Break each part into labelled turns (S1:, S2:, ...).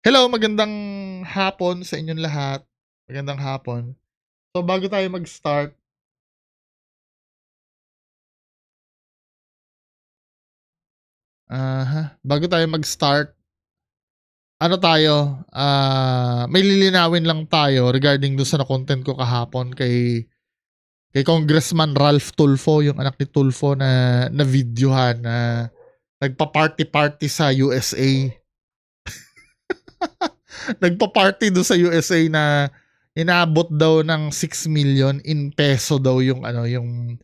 S1: Hello, magandang hapon sa inyong lahat. Magandang hapon. So, bago tayo mag-start, bago tayo mag-start, ano tayo, may lilinawin lang tayo regarding do'n sa na-content ko kahapon kay Congressman Ralph Tulfo, yung anak ni Tulfo na na-videohan na nagpa-party-party sa USA. Nagpa-party do'n sa USA na inabot daw ng 6 million in peso daw yung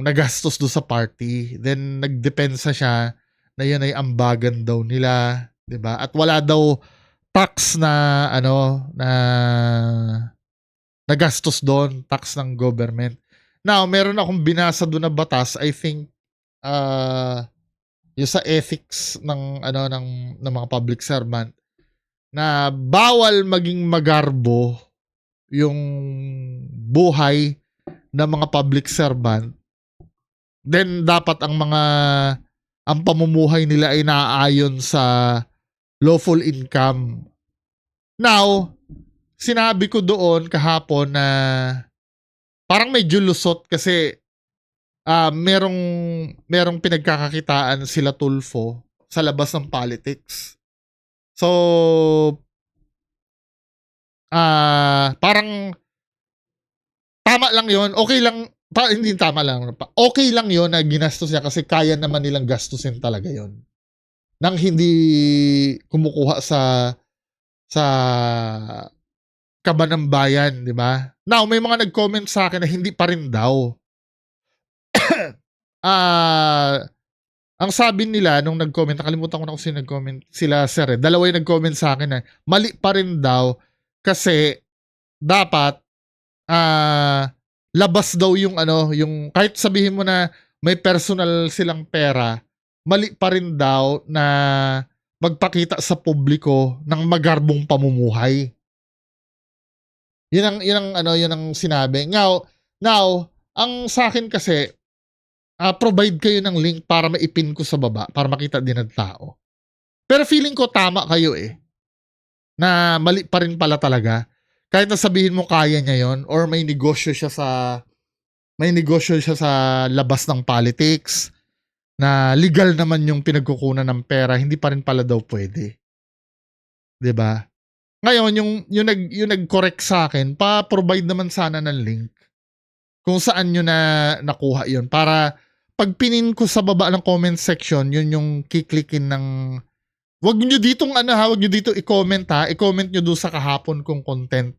S1: nagastos do sa party. Then nagdepensa siya na yun ay ambagan daw nila, 'di ba? At wala daw tax na nagastos doon, tax ng government. Now, meron akong binasa doon na batas, I think yung sa ethics ng mga public servant na bawal maging magarbo yung buhay ng mga public servant. Then dapat ang pamumuhay nila ay naaayon sa lawful income. Now, sinabi ko doon kahapon na parang medyo lusot kasi merong pinagkakakitaan sila Tulfo sa labas ng politics. So, parang tama lang yon, okay lang, hindi tama lang, okay lang yon na ginastos niya kasi kaya naman nilang gastusin talaga yon nang hindi kumukuha sa kaba ng bayan, di ba? Now, may mga nag-comment sa akin na hindi pa rin daw. Ang sabi nila nung nag-comment, nakalimutan ko na kung sino nag-comment, sila sir, dalawa yung nag-comment sa akin na mali pa rin daw kasi dapat labas daw yung kahit sabihin mo na may personal silang pera, mali pa rin daw na magpakita sa publiko ng magarbong pamumuhay. Yun ang sinabi. Now, ang sa akin kasi, provide kayo ng link para maipin ko sa baba, para makita din ng tao. Pero feeling ko tama kayo na mali pa rin pala talaga. Kahit na sabihin mo kaya niya yon or may negosyo siya sa labas ng politics na legal naman yung pinagkukunan ng pera, hindi pa rin pala daw pwede. 'Di ba? Ngayon yung nag-correct sa akin, pa-provide naman sana ng link kung saan nyo na nakuha yon para pag pinin ko sa baba ng comment section, yun yung kiklikin ng wag nyo ditong wag nyo dito i-comment i-comment nyo doon sa kahapon kong content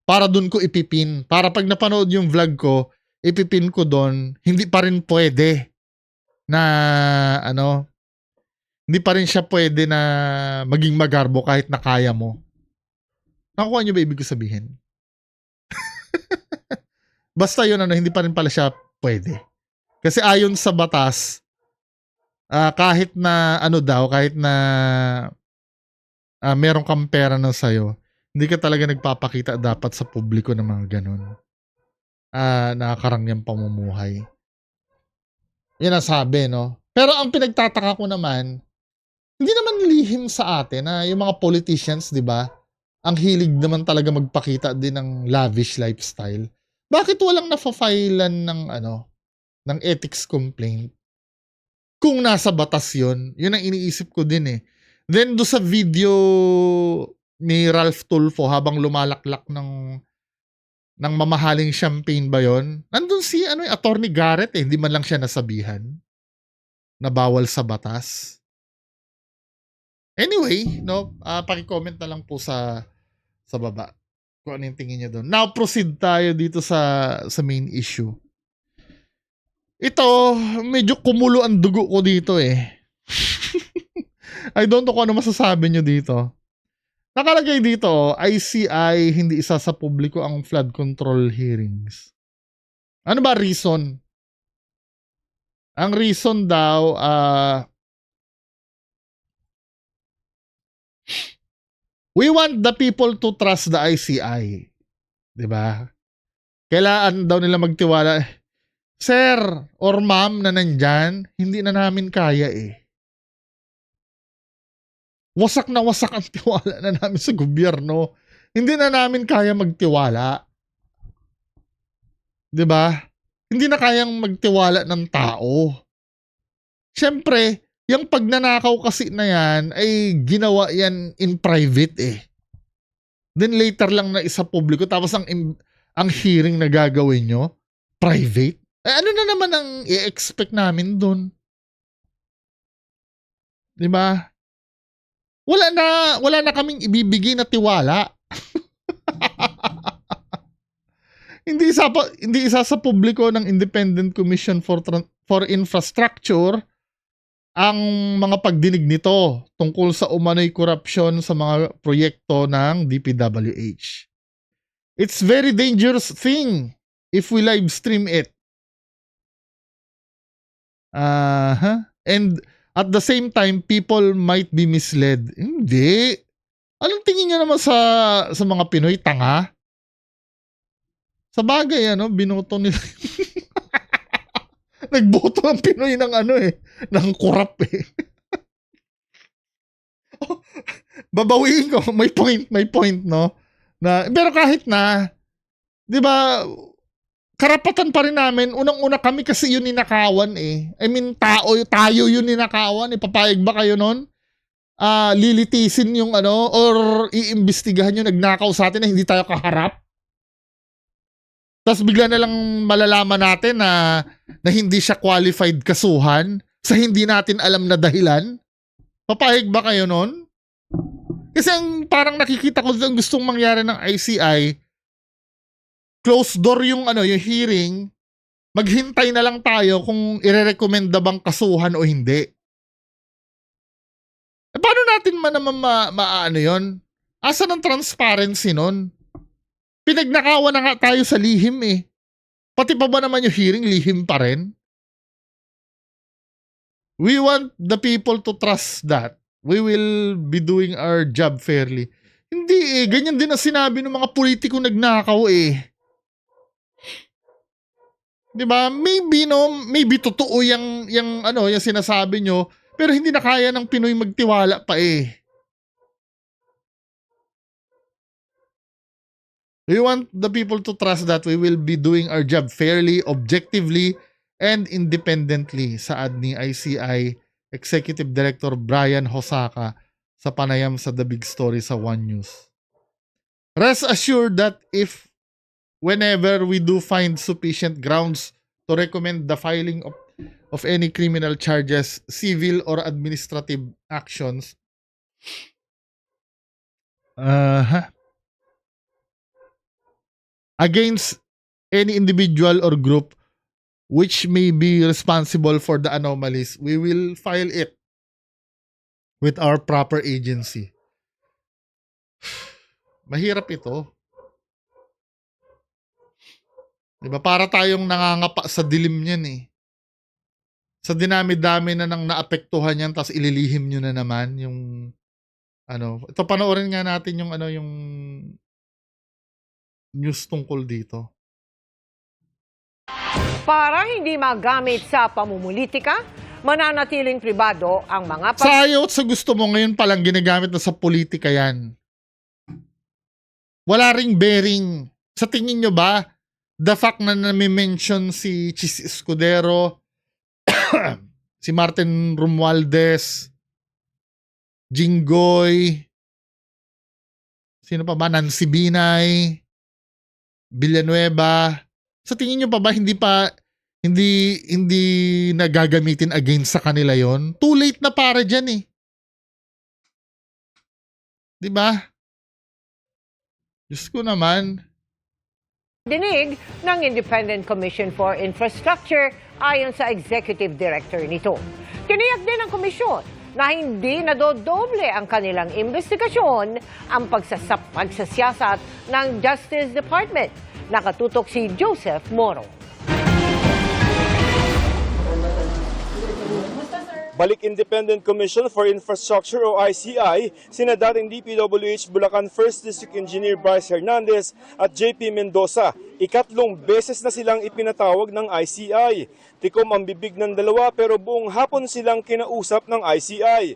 S1: para doon ko ipipin. Para pag napanood yung vlog ko, ipipin ko doon, hindi pa rin pwede na hindi pa rin siya pwede na maging magarbo kahit na kaya mo. Nakuha nyo ba ibig ko sabihin? Basta yun hindi pa rin pala siya pwede. Kasi ayon sa batas, kahit na kahit na meron kang pera na sa'yo, hindi ka talaga nagpapakita dapat sa publiko ng mga ganun. Nakakarangyang pamumuhay. Yan ang sabi, no? Pero ang pinagtataka ko naman, hindi naman lihim sa atin na yung mga politicians, di ba? Ang hilig naman talaga magpakita din ng lavish lifestyle. Bakit walang nafa-filean ng ethics complaint? Kung nasa batas yun ang iniisip ko din Then do sa video ni Ralph Tulfo habang lumalaklak ng mamahaling champagne ba yon? Nandun si Attorney Garrett hindi man lang siya nasabihan na bawal sa batas. Anyway, paki-comment na lang po sa baba kung ano yung tingin niyo doon. Now proceed tayo dito sa main issue. Ito, medyo kumulo ang dugo ko dito I don't know kung ano masasabi nyo dito. Nakalagay dito, ICI hindi isa sa publiko ang flood control hearings. Ano ba reason? Ang reason daw, we want the people to trust the ICI. Diba? Kailangan daw nila magtiwala. Sir or ma'am na nandyan, hindi na namin kaya wasak na wasak ang tiwala na namin sa gobyerno. Hindi na namin kaya magtiwala. 'Di ba? Hindi na kayang magtiwala ng tao. Siyempre, yung pagnanakaw kasi na yan ay ginawa yan in private eh. Then later lang na isa publiko tapos ang hearing na gagawin nyo, private. Eh, ano na naman ang i-expect namin dun? 'Di ba? Wala na kaming ibibigay na tiwala. Hindi isa sa publiko ng Independent Commission for Infrastructure ang mga pagdinig nito tungkol sa umano'y korupsyon sa mga proyekto ng DPWH. It's very dangerous thing if we live stream it. And at the same time, people might be misled. Hindi. Anong tingin niyo naman sa mga Pinoy? Tanga? Sa bagay, binoto nila. Nagboto ang Pinoy ng ng kurap eh. Babawiin ko, may point, no? Pero kahit na, 'di ba, karapatan pa rin namin, unang-una kami kasi yun ninakawan eh. I mean, tayo yun ninakawan, papayag ba kayo nun? Lilitisin yung or iimbestigahan yung nagnakaw sa atin na hindi tayo kaharap? Tapos bigla na lang malalaman natin na hindi siya qualified kasuhan sa hindi natin alam na dahilan. Papayag ba kayo nun? Kasi ang parang nakikita ko ang gustong mangyari ng ICI, closed door yung yung hearing, maghintay na lang tayo kung irerekomenda bang kasuhan o hindi. Eh, paano natin naman maano yun? Asan ang transparency nun? Pinagnakawan na nga tayo sa lihim eh. Pati pa ba naman yung hearing, lihim pa rin? We want the people to trust that we will be doing our job fairly. Hindi eh, ganyan din ang sinabi ng mga politiko nagnakaw eh. 'Di ba? Maybe totoo yung sinasabi nyo, pero hindi na kaya ng Pinoy magtiwala pa eh. We want the people to trust that we will be doing our job fairly, objectively, and independently, saad ni ICI Executive Director Brian Hosaka sa panayam sa The Big Story sa One News. Rest assured that whenever we do find sufficient grounds to recommend the filing of any criminal charges, civil or administrative actions, against any individual or group which may be responsible for the anomalies, we will file it with our proper agency. Mahirap ito. Diba? Para tayong nangangapa sa dilim niyan eh. Sa dinami-dami na nang naapektuhan yan, tapos ililihim nyo na naman yung ito panoorin nga natin yung yung news tungkol dito.
S2: Para hindi magamit sa pamumulitika, mananatiling pribado ang mga
S1: Sa ayaw at sa gusto mo, ngayon palang ginagamit na sa politika yan. Wala ring bearing. Sa tingin nyo ba, the fact na nami-mention si Chis Escudero, si Martin Romualdez, Jinggoy, sino pa ba, Nancy Binay, Villanueva, sa tingin nyo pa ba hindi nagagamitin against sa kanila yon? Too late na para dyan eh. Diba? Diyos ko naman.
S2: dinig ng Independent Commission for Infrastructure ayon sa Executive Director nito. Tiniyak din ng komisyon na hindi nadodoble ang kanilang investigasyon ang pagsasiyasat ng Justice Department. Nakatutok si Joseph Moro.
S3: Balik Independent Commission for Infrastructure o ICI, sina dating DPWH Bulacan 1st District Engineer Bryce Hernandez at JP Mendoza. Ikatlong beses na silang ipinatawag ng ICI. Tikom ang bibig ng dalawa pero buong hapon silang kinausap ng ICI.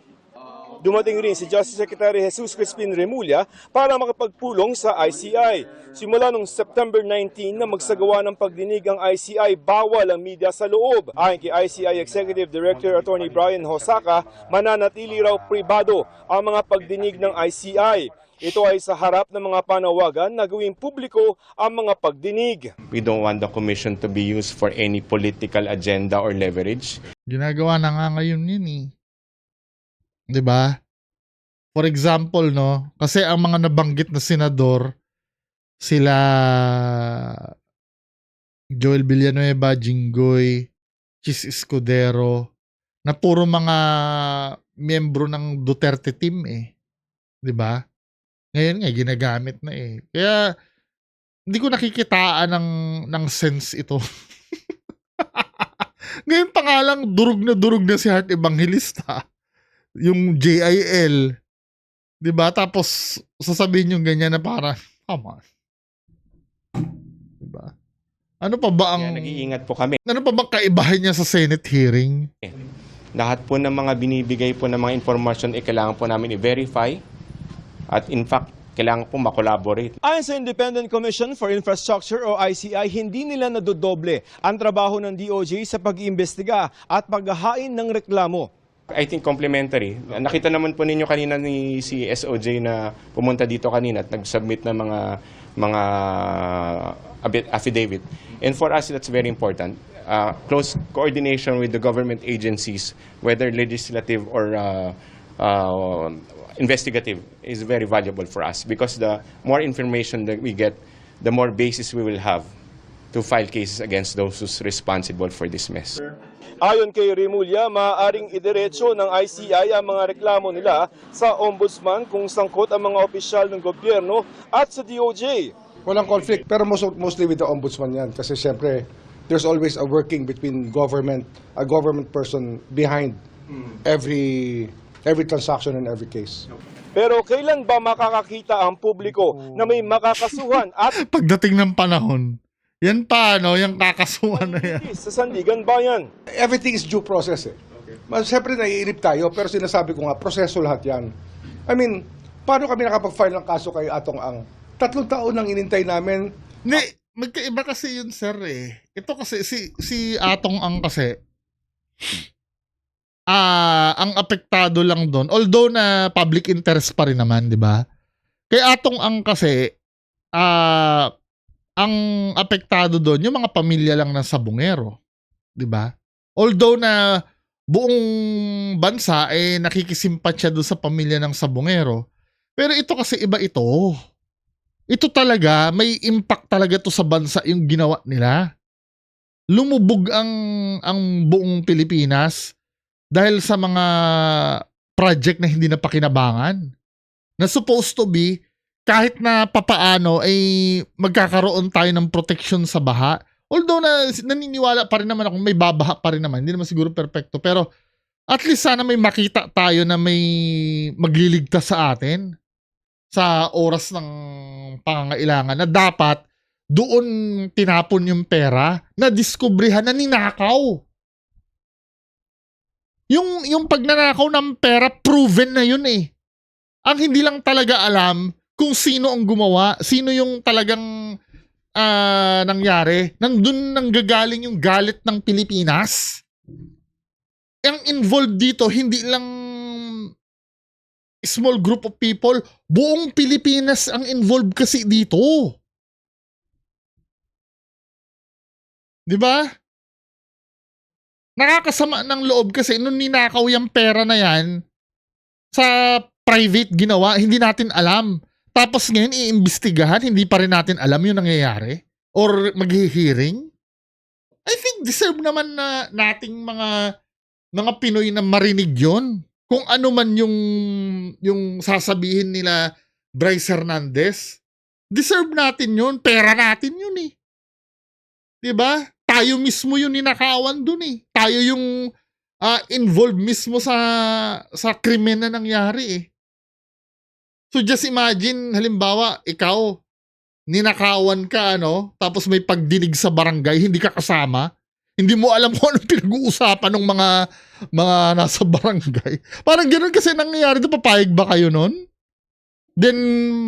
S3: Dumating rin si Justice Secretary Jesus Crispin Remulla para makapagpulong sa ICI. Simula noong September 19 na magsagawa ng pagdinig ang ICI, bawal ang media sa loob. Ayon kay ICI Executive Director Attorney Brian Hosaka, mananatili raw pribado ang mga pagdinig ng ICI. Ito ay sa harap ng mga panawagan na gawing publiko ang mga pagdinig.
S4: We don't want the commission to be used for any political agenda or leverage.
S1: Ginagawa na nga ngayon yun eh. 'Di ba? For example, no, kasi ang mga nabanggit na senador, sila Joel Villanueva, Jinggoy, Chis Escudero, na puro mga miyembro ng Duterte team eh. 'Di ba? Ngayon nga ginagamit na eh. Kaya hindi ko nakikitaan ng sense ito. Ngayon pa nga lang durog na si Heart Evangelista. Yung JIL. 'Di ba? Tapos sasabihin yung ganyan na para come on. 'Di ba? Ano pa ba ang
S4: Kaya nag-iingat po kami.
S1: ano pa bang kaibahan niya sa Senate hearing?
S4: Lahat po ng mga binibigay po ng mga informasyon kailangan po namin i-verify. At in fact, kailangan po makolaborate.
S3: Ayon sa Independent Commission for Infrastructure o ICI, hindi nila nadodoble ang trabaho ng DOJ sa pag-iimbestiga at paghahain ng reklamo.
S4: I think complementary. Nakita naman po ninyo kanina ni si SOJ na pumunta dito kanina at nag-submit ng mga affidavit. And for us, that's very important. Close coordination with the government agencies, whether legislative or investigative, is very valuable for us because the more information that we get, the more basis we will have to file cases against those who's responsible for this mess.
S3: Ayon kay Remulla, maaaring idiretso ng ICI ang mga reklamo nila sa Ombudsman kung sangkot ang mga opisyal ng gobyerno at sa DOJ.
S5: Walang conflict, pero mostly with the ombudsman yan. Kasi siyempre, there's always a working between a government person behind every transaction and every case.
S3: Pero kailan ba makakakita ang publiko na may makakasuhan at
S1: Pagdating ng panahon, yan pa, no? Yung kakasuhan na yan.
S3: sa Sandigan Bayan?
S5: Everything is due process eh. Siyempre naiinip tayo, pero sinasabi ko nga, proseso lahat yan. I mean, paano kami nakapag-file ng kaso kay Atong Ang? 3 taon nang inintay namin.
S1: Hindi, magkaiba kasi yun, sir eh. Ito kasi, si Atong Ang kasi, ang apektado lang doon, although na public interest pa rin naman, di ba? Kay Atong Ang kasi, ang apektado doon, yung mga pamilya lang ng sabungero. Di ba? Although na buong bansa nakikisimpatya doon sa pamilya ng sabungero. Pero ito kasi iba ito. Ito talaga, may impact talaga to sa bansa yung ginawa nila. Lumubog ang buong Pilipinas dahil sa mga project na hindi na pakinabangan. Na supposed to be, kahit na papaano ay magkakaroon tayo ng protection sa baha. Although naniniwala pa rin naman ako may babaha pa rin naman. Hindi naman siguro perfecto. Pero at least sana may makita tayo na may magliligtas sa atin sa oras ng pangangailangan na dapat doon tinapon yung pera na diskubrihan na ninakaw. Yung pagnanakaw ng pera, proven na yun eh. Ang hindi lang talaga alam kung sino ang gumawa, sino yung talagang nangyari. Nandun nanggagaling yung galit ng Pilipinas. Ang involved dito, hindi lang small group of people, buong Pilipinas ang involved kasi dito. Di ba? Nakakasama ng loob kasi nung ninakaw yung pera na yan, sa private ginawa, hindi natin alam. Tapos ngayon, iimbestigahan, hindi pa rin natin alam yung nangyayari. Or mag-hearing. I think deserve naman na nating mga Pinoy na marinig yon. Kung ano man yung sasabihin nila Bryce Hernandez, deserve natin yun. Pera natin yun eh. Diba? Tayo mismo yung ninakawan dun eh. Tayo yung involved mismo sa krimen na nangyari eh. So just imagine, halimbawa, ikaw, ninakawan ka, tapos may pagdinig sa barangay, hindi ka kasama. Hindi mo alam kung anong pinag-uusapan ng mga nasa barangay. Parang gano'n kasi nangyayari. Papayag ba kayo nun? Then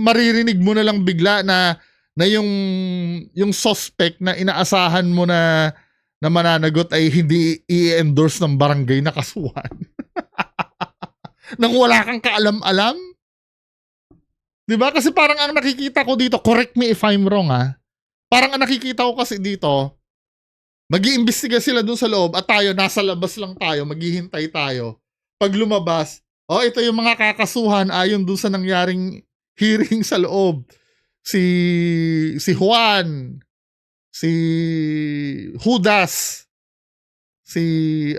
S1: maririnig mo na lang bigla na yung suspect na inaasahan mo na mananagot ay hindi i-endorse ng barangay na kasuhan. Nang wala kang kaalam-alam. Diba? Kasi parang ang nakikita ko dito, correct me if I'm wrong parang ang nakikita ko kasi dito, mag-iimbestiga sila dun sa loob at tayo, nasa labas lang tayo, maghihintay tayo. Pag lumabas, ito yung mga kakasuhan ayon dun sa nangyaring hearing sa loob. Si Juan, si Judas, si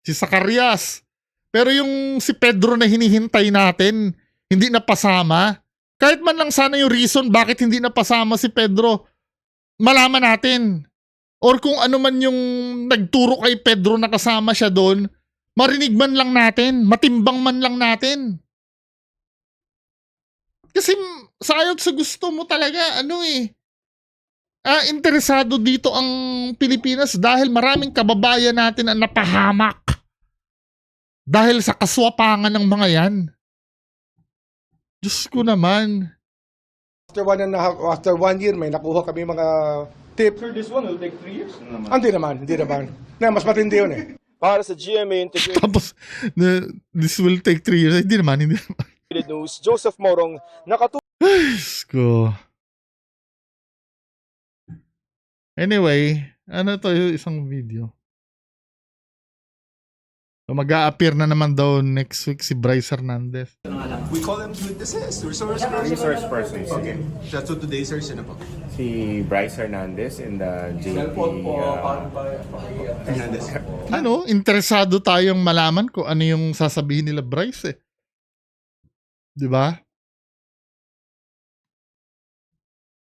S1: Zacarias. Pero yung si Pedro na hinihintay natin, hindi napasama. Kahit man lang sana yung reason bakit hindi napasama si Pedro, malaman natin. Or kung ano man yung nagturo kay Pedro na kasama siya doon, marinig man lang natin, matimbang man lang natin. Kasi sa ayot sa gusto mo talaga, interesado dito ang Pilipinas dahil maraming kababayan natin ang napahamak. Dahil sa kaswapangan ng mga yan. Diyos ko naman.
S5: After 1 year, may nakuha kami mga tip.
S3: Sir, this one will take 3 years?
S5: Hindi naman. Mas matindi yun
S3: Para sa GMA Integrated
S1: Tapos, this will take 3 years. Hindi naman.
S3: News, Joseph Morong,
S1: Diyos ko. Anyway, yung isang video. Mag-a-appear na naman daw next week si Bryce Hernandez.
S6: We call them witnesses, resource persons.
S4: Resource persons.
S6: Okay. So today, sir, sino po?
S4: Si Bryce Hernandez and the JP
S6: Hernandez.
S1: Interesado tayong malaman kung ano yung sasabihin nila Bryce eh. 'Di ba?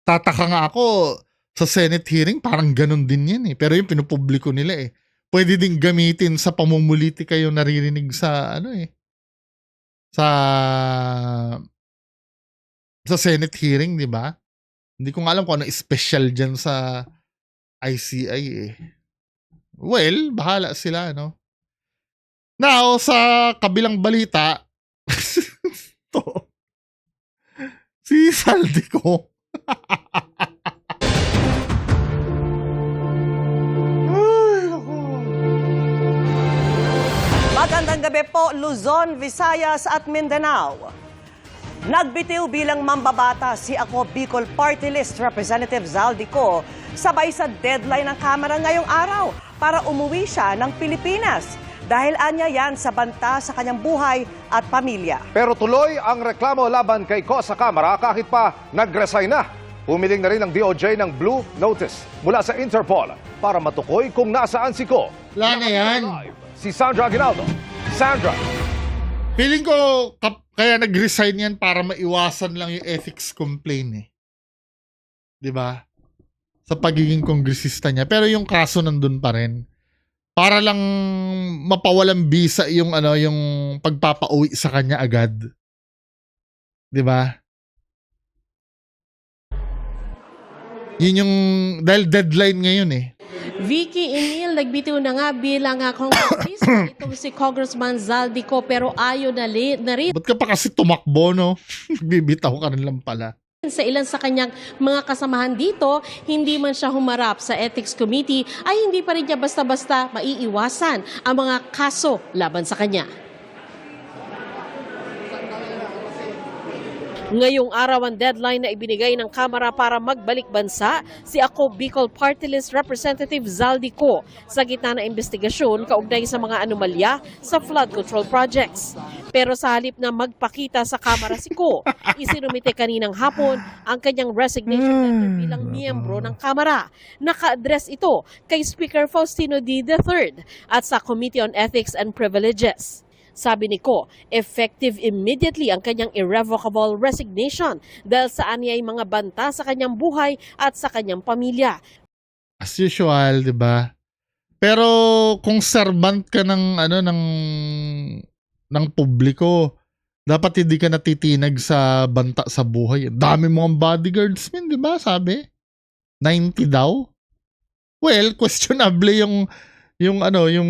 S1: Tataka nga ako sa Senate hearing, parang ganun din yan eh. Pero yung pinupubliko nila eh. Pwede din gamitin sa pamumulitika yung naririnig sa sa Senate hearing, 'di ba? Hindi ko nga alam kung ano special diyan sa ICI eh. Well, bahala sila, Now, sa kabilang balita, si Saldico.
S7: Magandang gabi po, Luzon, Visayas at Mindanao. Nagbitiw bilang mambabata si Ako Bicol Party List Representative Zaldico sabay sa deadline ng Kamara ngayong araw para umuwi siya ng Pilipinas. Dahil anya yan sa banta sa kanyang buhay at pamilya.
S8: Pero tuloy ang reklamo laban kay Ko sa Kamara kahit pa nag-resign na. Humiling na rin ang DOJ ng Blue Notice mula sa Interpol para matukoy kung nasaan si Ko.
S1: Wala na yan.
S8: Si Sandra Aguinaldo. Sandra.
S1: Feeling ko kaya nag-resign yan para maiwasan lang yung ethics complaint eh. 'Di ba? Sa pagiging kongresista niya. Pero yung kaso nandun pa rin. Para lang mapawalang bisa yung yung pagpapauwi sa kanya agad. 'Di ba? Yun yung dahil deadline ngayon eh.
S9: Vicky Emil, nagbitiw na nga bilang congressista itong si Congressman Zaldico pero ayaw na rin
S1: Ba't ka pa kasi tumakbo, no? Bibitaw ka rin lang pala.
S9: sa ilan sa kanyang mga kasamahan dito, hindi man siya humarap sa Ethics Committee ay hindi pa rin niya basta-basta maiiwasan ang mga kaso laban sa kanya. Ngayong araw ang deadline na ibinigay ng Kamara para magbalik bansa si Ako Bicol Party List Representative Zaldico sa gitna ng investigasyon kaugnay sa mga anomalya sa flood control projects. Pero sa halip na magpakita sa Kamara si Ko, isinumite kaninang hapon ang kanyang resignation letter bilang miyembro ng Kamara. Naka-address ito kay Speaker Faustino D. III at sa Committee on Ethics and Privileges. Sabi ni Ko, effective immediately ang kanyang irrevocable resignation dahil sa anya ay mga banta sa kanyang buhay at sa kanyang pamilya.
S1: As usual, 'di ba? Pero kung servant ka ng ng publiko, dapat hindi ka natitinag sa banta sa buhay. Dami mo ang bodyguards, 'di ba? Sabi 90 daw. Well, questionable yung ano, yung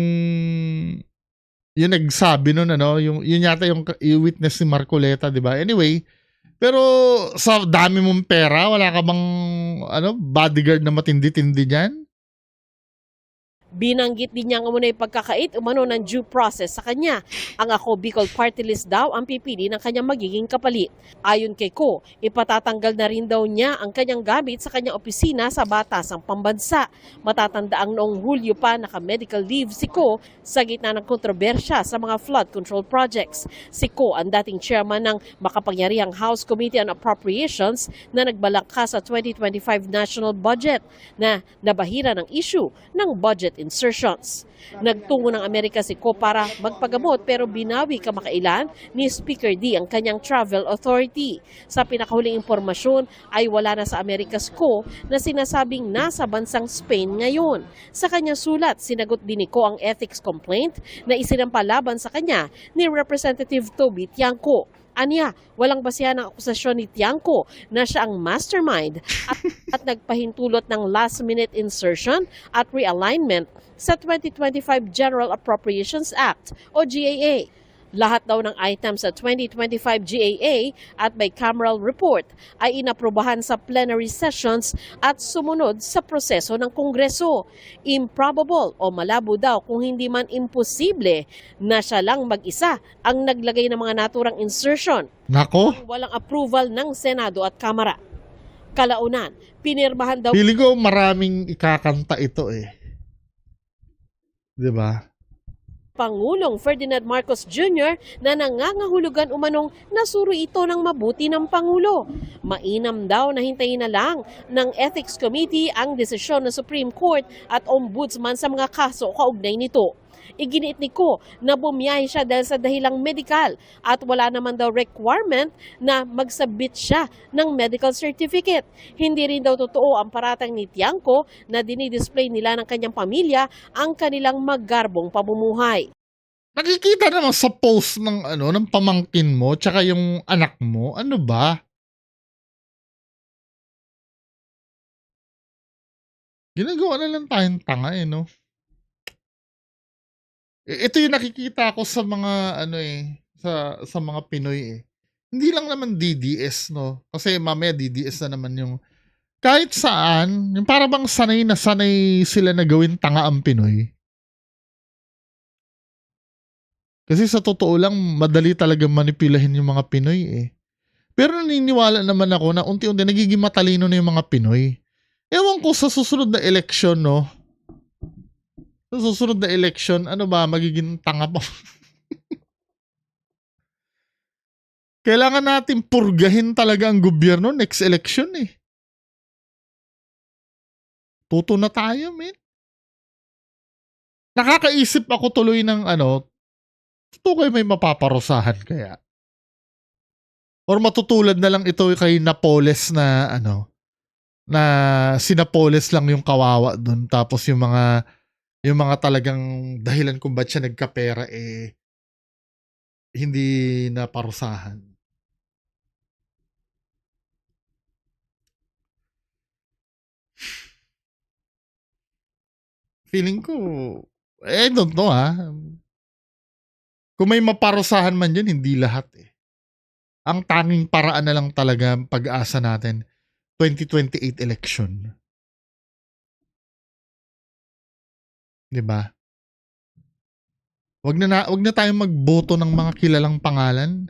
S1: nagsabi nun, ano, yun yata yung witness ni Marcoleta, di ba? Anyway, pero sa dami mong pera, wala ka bang ano, bodyguard na matindi-tindi dyan?
S9: Binanggit din niya nga muna yung pagkakait umano ng due process sa kanya. Ang Ako Bicol Party List daw ang pipili ng kanyang magiging kapalit. Ayon kay Ko, ipatatanggal na rin daw niya ang kanyang gamit sa kanyang opisina sa Batasang Pambansa. Matatandaang noong Hulyo pa naka-medical leave si Ko sa gitna ng kontrobersya sa mga flood control projects. Si Ko ang dating chairman ng makapangyarihang House Committee on Appropriations na nagbalangka sa 2025 national budget na nabahira ng issue ng budget insertions. Nagtungo ng Amerika si Ko para magpagamot pero binawi kamakailan ni Speaker D ang kanyang travel authority. Sa pinakahuling impormasyon ay wala na sa Amerika si Ko na sinasabing nasa bansang Spain ngayon. Sa kanyang sulat, sinagot din ni Ko ang ethics complaint na isinampalaban sa kanya ni Representative Toby Tiangco. Anya, walang basihan ng akusasyon ni Tiangco na siya ang mastermind at nagpahintulot ng last-minute insertion at realignment sa 2025 General Appropriations Act o GAA. Lahat daw ng items sa 2025 GAA at bicameral report ay inaprubahan sa plenary sessions at sumunod sa proseso ng Kongreso. Improbable o malabo daw kung hindi man imposible na siya lang mag-isa ang naglagay ng mga naturang insertion.
S1: Nako,
S9: Walang approval ng Senado at Kamara. Kalaunan, pinirmahan daw
S1: feeling ko maraming ikakanta ito eh. Di ba?
S9: Pangulong Ferdinand Marcos Jr. na nangangahulugan umanong nasuri ito ng mabuti ng Pangulo. Mainam daw na hintayin na lang ng Ethics Committee ang desisyon ng Supreme Court at Ombudsman sa mga kaso kaugnay nito. Iginiit ni Ko na bumiyahe siya dahil sa dahilang medikal at wala naman daw requirement na magsabit siya ng medical certificate. Hindi rin daw totoo ang paratang ni Tiangco na dinidisplay nila ng kanyang pamilya ang kanilang maggarbong pamumuhay.
S1: Nakikita naman sa post ng ano, ng pamangkin mo tsaka yung anak mo, ano ba? Ginagawa na lang tayong tanga eh, no? Ito yung nakikita ko sa mga ano eh, sa mga Pinoy eh. Hindi lang naman DDS, no? Kasi mamaya DDS na naman yung kahit saan, yung para bang sanay na sanay sila na gawin tanga ang Pinoy. Kasi sa totoo lang, madali talaga manipulahin yung mga Pinoy eh. Pero naniniwala naman ako na unti-unti nagiging matalino na yung mga Pinoy. Ewan ko sa susunod na eleksyon, no? Sa susunod na election, ano ba, magiging tanga pa. Kailangan natin purgahin talaga ang gobyerno next election eh. Tuto na tayo, men. Nakakaisip ako tuloy ng ano, ito kayo may mapaparusahan kaya. Or matutulad na lang ito kay Napoles na ano, na si Napoles lang yung kawawa dun. Tapos yung mga talagang dahilan kung ba't siya nagkapera eh hindi na parusahan. Feeling ko, I don't know Kung may maparusahan man dyan, hindi lahat eh. Ang tanging paraan na lang talaga pag-asa natin, 2028 election. Diba? Wag na tayong magboto ng mga kilalang pangalan.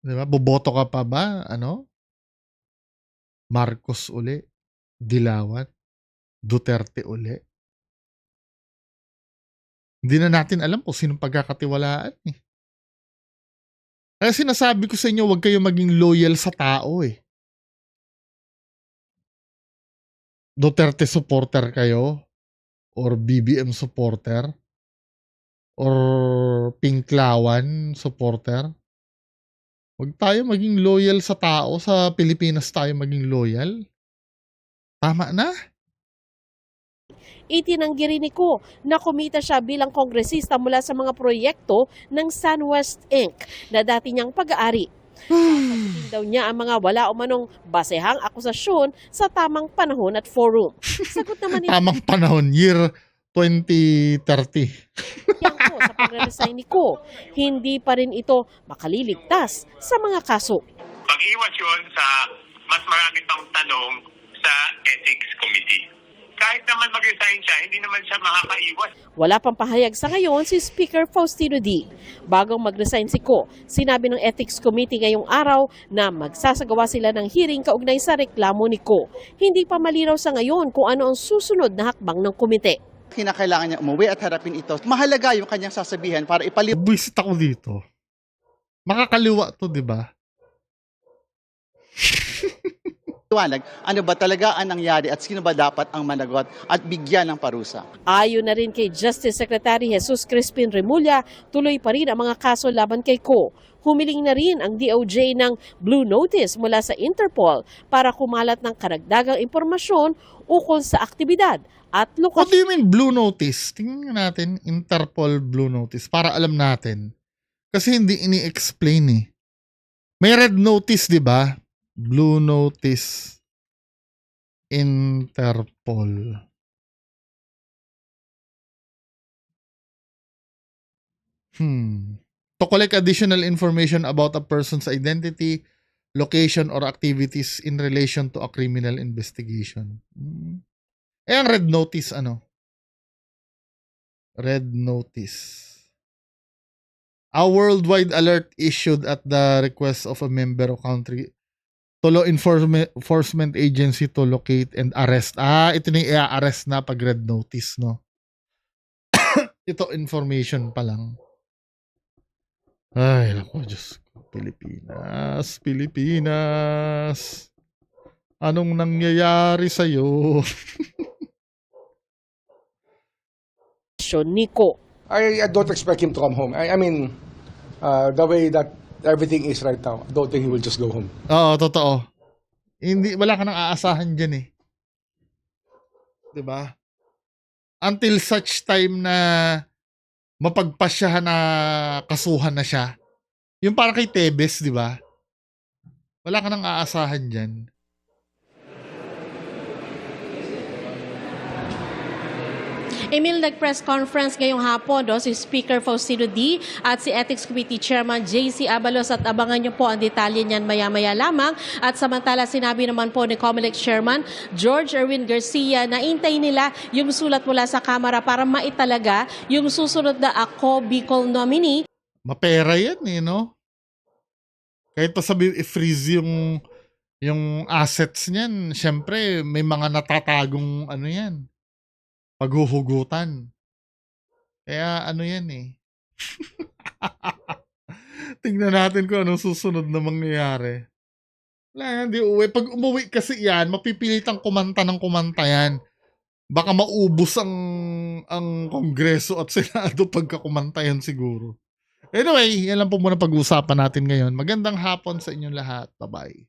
S1: Diba? Boboto ka pa ba? Ano? Marcos uli. Dilawan. Duterte uli. Hindi na natin alam kung sinong pagkakatiwalaan eh. Kaya sinasabi ko sa inyo, huwag kayo maging loyal sa tao eh. Duterte supporter kayo or BBM supporter or Pinklawan supporter. Huwag tayo maging loyal sa tao. Sa Pilipinas tayo maging loyal. Tama na.
S9: Itinanggi rin ni Ko na kumita siya bilang kongresista mula sa mga proyekto ng SunWest Inc. na dati niyang pag-aari. Sasagutin daw niya ang mga wala umanong basehang akusasyon sa tamang panahon at forum. Sagot naman ni
S1: Tamang panahon, year 2030.
S9: Tiangco sa pagre-resign ni Ko, hindi pa rin ito makaliligtas sa mga kaso.
S10: Pag-iwas yun sa mas marami pang tanong sa Ethics Committee. Kahit naman mag-resign siya, hindi naman siya makakaiwas.
S9: Wala pang pahayag sa ngayon si Speaker Faustino D. Bagong mag-resign si Ko, sinabi ng Ethics Committee ngayong araw na magsasagawa sila ng hearing kaugnay sa reklamo ni Ko. Hindi pa malinaw sa ngayon kung ano ang susunod na hakbang ng komite.
S11: Kinakailangan niya umuwi at harapin ito. Mahalaga yung kanyang sasabihan para
S1: Buwisit ako dito. Makakaliwa to, di ba?
S11: ipaliwanag ano ba talaga ang nangyari at sino ba dapat ang managot at bigyan ng parusa.
S9: Ayon na rin kay Justice Secretary Jesus Crispin Remulla, tuloy pa rin ang mga kaso laban kay Ko. Humiling na rin ang DOJ ng Blue Notice mula sa Interpol para kumalat ng karagdagang impormasyon ukol sa aktibidad at
S1: What
S9: lokasyon.
S1: do you mean Blue Notice? Tingnan natin, Interpol Blue Notice, para alam natin. Kasi hindi ini-explain eh. May Red Notice, di ba? Blue Notice. Interpol. To collect additional information about a person's identity, location, or activities in relation to a criminal investigation. Eh, ang Red Notice, ano? Red Notice. A worldwide alert issued at the request of a member of country to law enforcement agency to locate and arrest. Ito na yung i-arrest na pag Red Notice, no? Ito, information pa lang. Ay, naku, Diyos ko. Pilipinas, Pilipinas. Anong nangyayari sa'yo?
S9: ni Ko.
S5: I don't expect him to come home. I mean, the way that everything is right now, I don't think he will just go home.
S1: Oo, totoo. Hindi, wala ka nang aasahan dyan eh. Diba? Until such time na mapagpasyahan na kasuhan na siya. Yung parang kay Tebes, di ba? Wala ka nang aasahan dyan.
S12: Emil, nag-press conference ngayong hapon si Speaker Faustino D. at si Ethics Committee Chairman JC Abalos at abangan niyo po ang detalye niyan maya-maya lamang. At samantala sinabi naman po ni COMELEC Chairman George Erwin Garcia na intay nila yung sulat mula sa Kamara para maitalaga yung susunod na Ako Bicol nominee.
S1: Mapera yan eh, no? Kahit pa sabi i-freeze yung assets niyan, syempre may mga natatagong ano yan. Paghuhugutan. Kaya ano yan eh. Tingnan natin kung anong susunod na mangyayari. Wala, hindi uwi. Pag umuwi kasi yan, mapipilitang kumanta ng kumanta yan. Baka maubos ang Kongreso at Senado pagka kumanta yan siguro. Anyway, yan lang po muna pag-uusapan natin ngayon. Magandang hapon sa inyong lahat. Bye-bye.